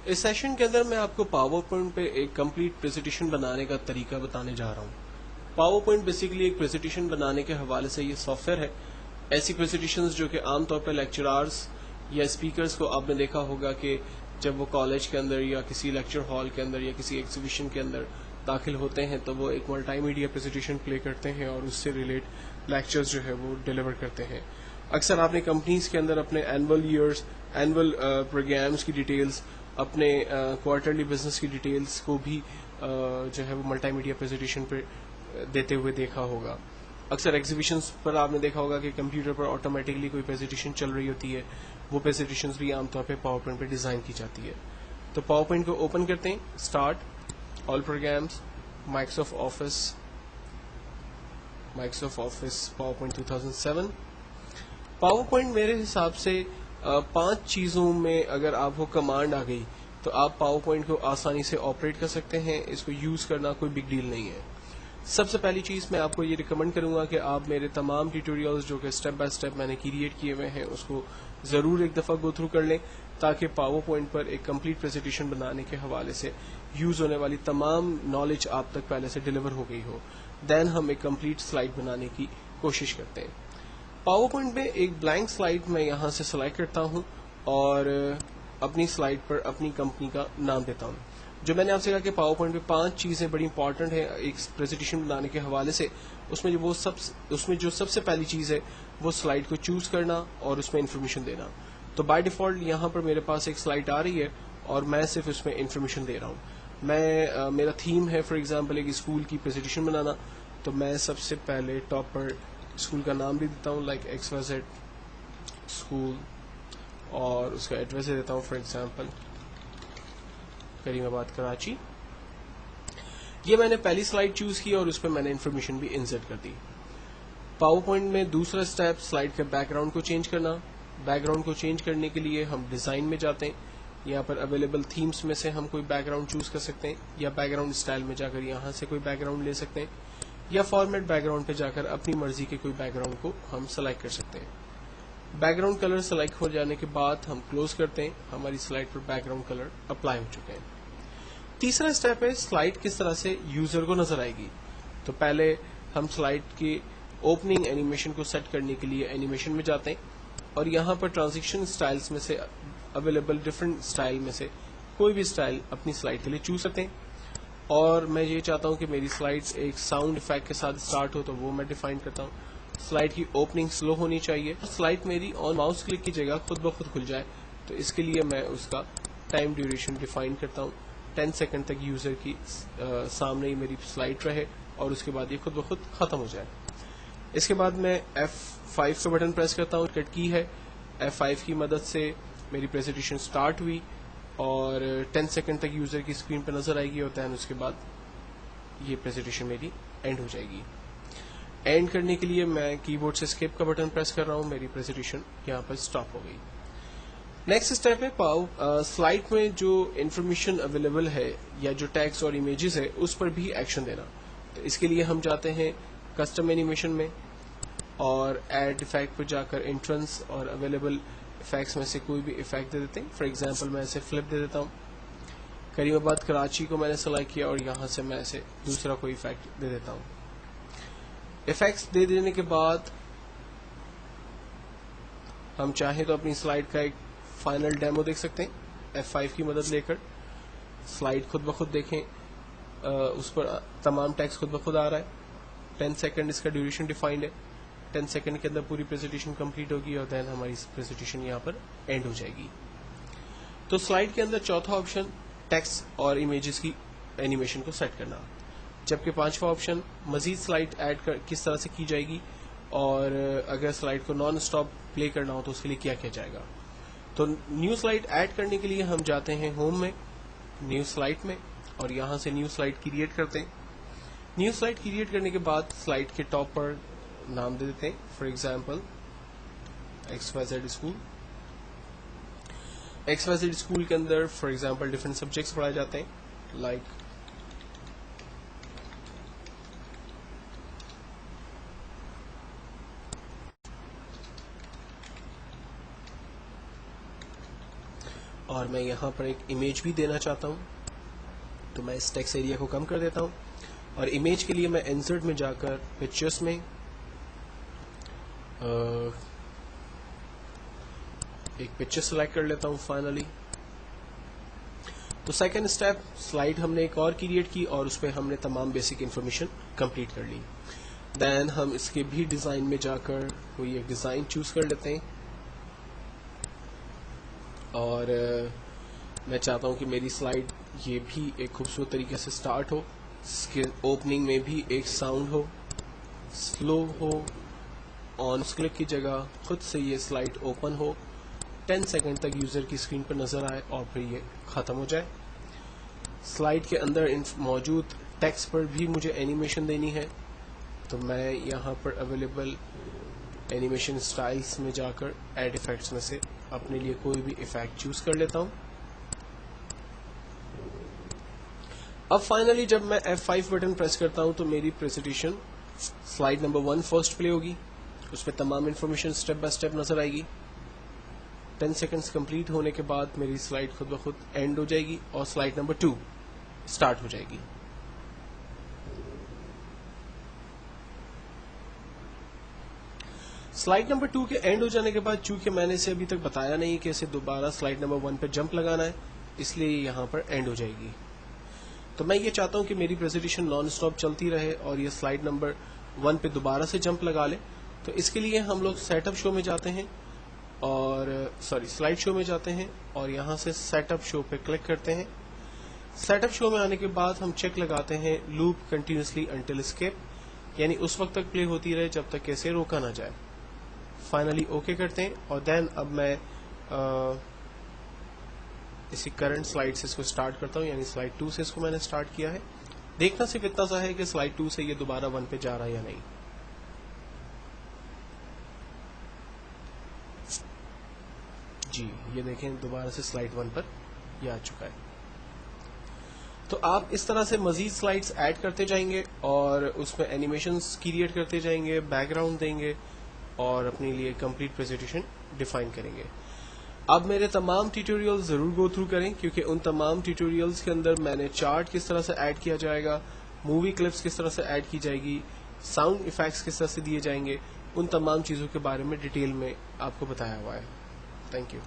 اس session کے اندر میں آپ کو پاور پوائنٹ پہ ایک کمپلیٹ پریزنٹیشن بنانے کا طریقہ بتانے جا رہا ہوں۔ پاور پوائنٹ بیسیکلی ایک پریزنٹیشن بنانے کے حوالے سے یہ سافٹ ویئر ہے۔ ایسی پریزنٹیشنز جو کہ عام طور پہ لیکچرارز یا اسپیکرز کو آپ نے دیکھا ہوگا کہ جب وہ کالج کے اندر یا کسی لیکچر ہال کے اندر یا کسی ایگزیبیشن کے اندر داخل ہوتے ہیں تو وہ ایک ملٹی میڈیا پریزنٹیشن پلے کرتے ہیں اور اس سے ریلیٹ لیکچرز جو ہے وہ ڈیلیور کرتے ہیں۔ اکثر آپ نے کمپنیز کے اندر اپنے اینول پروگرامز کی ڈیٹیلز، اپنے کوارٹرلی بزنس کی ڈیٹیلز کو بھی جو ہے وہ ملٹی میڈیا پریزنٹیشن پہ دیتے ہوئے دیکھا ہوگا۔ اکثر ایگزیبیشنز پر آپ نے دیکھا ہوگا کہ کمپیوٹر پر آٹومیٹکلی کوئی پریزنٹیشن چل رہی ہوتی ہے، وہ پریزنٹیشنز بھی عام طور پہ پاور پوائنٹ پہ ڈیزائن کی جاتی ہے۔ تو پاور پوائنٹ کو اوپن کرتے ہیں، start, all programs, Microsoft Office PowerPoint 2007۔ PowerPoint میرے حساب سے 5 چیزوں میں اگر آپ کو کمانڈ آ گئی تو آپ پاور پوائنٹ کو آسانی سے آپریٹ کر سکتے ہیں۔ اس کو یوز کرنا کوئی بگ ڈیل نہیں ہے۔ سب سے پہلی چیز میں آپ کو یہ ریکمینڈ کروں گا کہ آپ میرے تمام ٹیوٹوریلز جو کہ اسٹیپ بائی اسٹیپ میں نے کریٹ کیے ہوئے ہیں اس کو ضرور ایک دفعہ گو تھرو کر لیں، تاکہ پاور پوائنٹ پر ایک کمپلیٹ پریزنٹیشن بنانے کے حوالے سے یوز ہونے والی تمام نالج آپ تک پہلے سے ڈیلیور ہو گئی ہو۔ دین ہم ایک کمپلیٹ سلائڈ بنانے کی کوشش کرتے ہیں۔ پاور پوائنٹ میں ایک بلینک سلائڈ میں یہاں سے سلیکٹ کرتا ہوں اور اپنی سلائڈ پر اپنی کمپنی کا نام دیتا ہوں۔ جو میں نے آپ سے کہا کہ پاور پوائنٹ پہ 5 چیزیں بڑی امپورٹنٹ ہیں ایک پریزنٹیشن بنانے کے حوالے سے، اس میں جو سب سے پہلی چیز ہے وہ سلائڈ کو چوز کرنا اور اس میں انفارمیشن دینا۔ تو بائی ڈیفالٹ یہاں پر میرے پاس ایک سلائڈ آ رہی ہے اور میں صرف اس میں انفارمیشن دے رہا ہوں۔ میرا تھیم ہے فار ایگزامپل ایک اسکول کی پریزنٹیشن بنانا، تو میں سب سے پہلے ٹاپ پر اسکول کا نام بھی دیتا ہوں لائک XYZ اسکول، اور اس کا ایڈریس دے دیتا ہوں فار ایگزامپل کریم آباد کراچی۔ یہ میں نے پہلی سلائڈ چوز کی اور اس پہ میں نے انفارمیشن بھی انسرٹ کر دی۔ پاور پوائنٹ میں دوسرا اسٹیپ سلائڈ کے بیک گراؤنڈ کو چینج کرنا۔ بیک گراؤنڈ کو چینج کرنے کے لیے ہم ڈیزائن میں جاتے ہیں، یہاں پر اویلیبل تھیمز میں سے ہم کوئی بیک گراؤنڈ چوز کر سکتے ہیں، یا بیک گراؤنڈ اسٹائل میں جا کر یہاں سے کوئی بیک گراؤنڈ لے سکتے ہیں، یا فارمیٹ بیک گراؤنڈ پہ جا کر اپنی مرضی کے کوئی بیک گراؤنڈ کو ہم سلیکٹ کر سکتے ہیں۔ بیک گراؤنڈ کلر سلیکٹ ہو جانے کے بعد ہم کلوز کرتے ہیں، ہماری سلائڈ پر بیک گراؤنڈ کلر اپلائی ہو چکے ہیں۔ تیسرا اسٹیپ ہے سلائڈ کس طرح سے یوزر کو نظر آئے گی۔ تو پہلے ہم سلائڈ کی اوپننگ اینیمیشن کو سیٹ کرنے کے لیے اینیمیشن میں جاتے ہیں اور یہاں پر ٹرانزیکشن سٹائلز میں سے اویلیبل ڈفرنٹ سٹائل میں سے کوئی بھی سٹائل اپنی سلائڈ کے لیے چوز کرتے ہیں، اور میں یہ چاہتا ہوں کہ میری سلائڈز ایک ساؤنڈ افیکٹ کے ساتھ سٹارٹ ہو تو وہ میں ڈیفائن کرتا ہوں۔ سلائڈ کی اوپننگ سلو ہونی چاہیے، سلائڈ میری آن ماؤس کلک کی جگہ خود بخود کھل جائے، تو اس کے لیے میں اس کا ٹائم ڈیوریشن ڈیفائن کرتا ہوں۔ 10 سیکنڈ تک یوزر کی سامنے ہی میری سلائڈ رہے اور اس کے بعد یہ خود بخود ختم ہو جائے۔ اس کے بعد میں F5 کا بٹن پریس کرتا ہوں، کٹ کی ہے، F5 کی مدد سے میری پریزنٹیشن سٹارٹ ہوئی اور 10 سیکنڈ تک یوزر کی اسکرین پہ نظر آئے گی، اور دین اس کے بعد یہ پریزنٹیشن میری اینڈ ہو جائے گی۔ اینڈ کرنے کے لیے میں کی بورڈ سے اسکیپ کا بٹن پریس کر رہا ہوں، میری پریزنٹیشن یہاں پر سٹاپ ہو گئی۔ نیکسٹ اسٹیپ ہے سلائڈ میں جو انفارمیشن اویلیبل ہے یا جو ٹیکسٹ اور امیجز ہے اس پر بھی ایکشن دینا۔ تو اس کے لیے ہم جاتے ہیں کسٹم اینیمیشن میں اور ایڈ افیکٹ پہ جا کر انٹرنس اور اویلیبل افیکٹس میں سے کوئی بھی افیکٹ دے دیتے ہیں۔ فار ایگزامپل میں اسے فلپ دے دیتا ہوں، کریم آباد کراچی کو میں نے سلیکٹ کیا اور یہاں سے میں اسے دوسرا کوئی افیکٹ دے دیتا ہوں۔ افیکٹس دے دینے کے بعد ہم چاہیں تو اپنی سلائڈ کا ایک فائنل ڈیمو دیکھ سکتے ہیں، F5 کی مدد لے کر سلائڈ خود بخود دیکھیں، اس پر تمام ٹیکسٹ خود بخود آ رہا ہے۔ 10 سیکنڈ اس کا ڈیوریشن ڈیفائنڈ ہے، 10 سیکنڈ کے اندر پوری پریزنٹیشن کمپلیٹ ہوگی اور دین ہماری پریزنٹیشن یہاں پر اینڈ ہو جائے گی۔ تو سلائڈ کے اندر چوتھا آپشن ٹیکسٹ اور امیجز کی اینیمیشن کو سیٹ کرنا، جبکہ پانچواں آپشن مزید سلائڈ ایڈ کس طرح سے کی جائے گی، اور اگر سلائڈ کو نان اسٹاپ پلے کرنا ہو تو اس کے لیے کیا کیا جائے گا۔ تو نیو سلائڈ ایڈ کرنے کے لیے ہم جاتے ہیں ہوم میں، نیو سلائڈ میں، اور یہاں سے نیو سلائڈ کریٹ کرتے ہیں۔ نیو سلائڈ کریٹ کرنے کے بعد سلائڈ کے ٹاپ پر نام دے دیتے ہیں، for example XYZ school. XYZ school کے اندر فار ایگزامپل ڈفرینٹ سبجیکٹس پڑھائے جاتے ہیں لائک اور میں یہاں پر ایک امیج بھی دینا چاہتا ہوں، تو میں اس ٹیکسٹ ایریا کو کم کر دیتا ہوں، اور امیج کے لیے میں انسرٹ میں جا کر پکچرز میں ایک پکچر سلیکٹ کر لیتا ہوں فائنلی. تو سیکنڈ اسٹیپ، سلائیڈ ہم نے ایک اور کریٹ کی اور اس پہ ہم نے تمام بیسک انفارمیشن کمپلیٹ کر لی. دین ہم اس کے بھی ڈیزائن میں جا کر کوئی ایک ڈیزائن چوز کر لیتے ہیں، اور میں چاہتا ہوں کہ میری سلائیڈ یہ بھی ایک خوبصورت طریقے سے سٹارٹ ہو، اس کے اوپننگ میں بھی ایک ساؤنڈ ہو، سلو ہو، آن کلک کی جگہ خود سے یہ سلائیڈ اوپن ہو، 10 سیکنڈ تک یوزر کی اسکرین پر نظر آئے اور پھر یہ ختم ہو جائے. سلائیڈ کے اندر موجود ٹیکسٹ پر بھی مجھے اینیمیشن دینی ہے، تو میں یہاں پر اویلیبل اینیمیشن سٹائلز میں جا کر ایڈ افیکٹس میں سے اپنے لیے کوئی بھی افیکٹ چوز کر لیتا ہوں. اب فائنلی جب میں F5 بٹن پریس کرتا ہوں تو میری پریزنٹیشن سلائیڈ نمبر 1 فرسٹ پلے ہوگی، اس میں تمام انفارمیشن سٹیپ بائی سٹیپ نظر آئے گی. 10 سیکنڈز کمپلیٹ ہونے کے بعد میری سلائیڈ خود بخود اینڈ ہو جائے گی اور سلائیڈ نمبر 2 سٹارٹ ہو جائے گی. سلائیڈ نمبر 2 کے اینڈ ہو جانے کے بعد چونکہ میں نے اسے ابھی تک بتایا نہیں کہ اسے دوبارہ سلائیڈ نمبر 1 پہ جمپ لگانا ہے، اس لیے یہاں پر اینڈ ہو جائے گی. تو میں یہ چاہتا ہوں کہ میری پریزنٹیشن نان اسٹاپ چلتی رہے اور یہ سلائیڈ نمبر 1 پہ دوبارہ سے جمپ لگا لے. تو اس کے لیے ہم لوگ سیٹ اپ شو میں جاتے ہیں اور سلائیڈ شو میں جاتے ہیں اور یہاں سے سیٹ اپ شو پہ کلک کرتے ہیں. سیٹ اپ شو میں آنے کے بعد ہم چیک لگاتے ہیں لوپ کنٹینیوسلی انٹل اسکیپ، یعنی اس وقت تک پلے ہوتی رہے جب تک کہ اسے روکا نہ جائے. فائنلی اوکے کرتے ہیں اور دین اب میں اسی کرنٹ سلائیڈ سے اس کو سٹارٹ کرتا ہوں، یعنی سلائیڈ 2 سے اس کو میں نے سٹارٹ کیا ہے. دیکھنا صرف اتنا سا ہے کہ سلائیڈ 2 سے یہ دوبارہ 1 پہ جا رہا ہے یا نہیں. جی یہ دیکھیں دوبارہ سے سلائیڈ 1 پر یہ آ چکا ہے. تو آپ اس طرح سے مزید سلائیڈز ایڈ کرتے جائیں گے اور اس میں اینیمیشنز کریٹ کرتے جائیں گے، بیک گراؤنڈ دیں گے اور اپنے لیے کمپلیٹ پریزنٹیشن ڈیفائن کریں گے. اب میرے تمام ٹیوٹوریل ضرور گو تھرو کریں، کیونکہ ان تمام ٹیوٹوریلز کے اندر میں نے چارٹ کس طرح سے ایڈ کیا جائے گا، مووی کلپس کس طرح سے ایڈ کی جائے گی، ساؤنڈ ایفیکٹس کس طرح سے دیے جائیں گے، ان تمام چیزوں کے بارے میں ڈیٹیل میں آپ کو بتایا ہوا ہے. Thank you.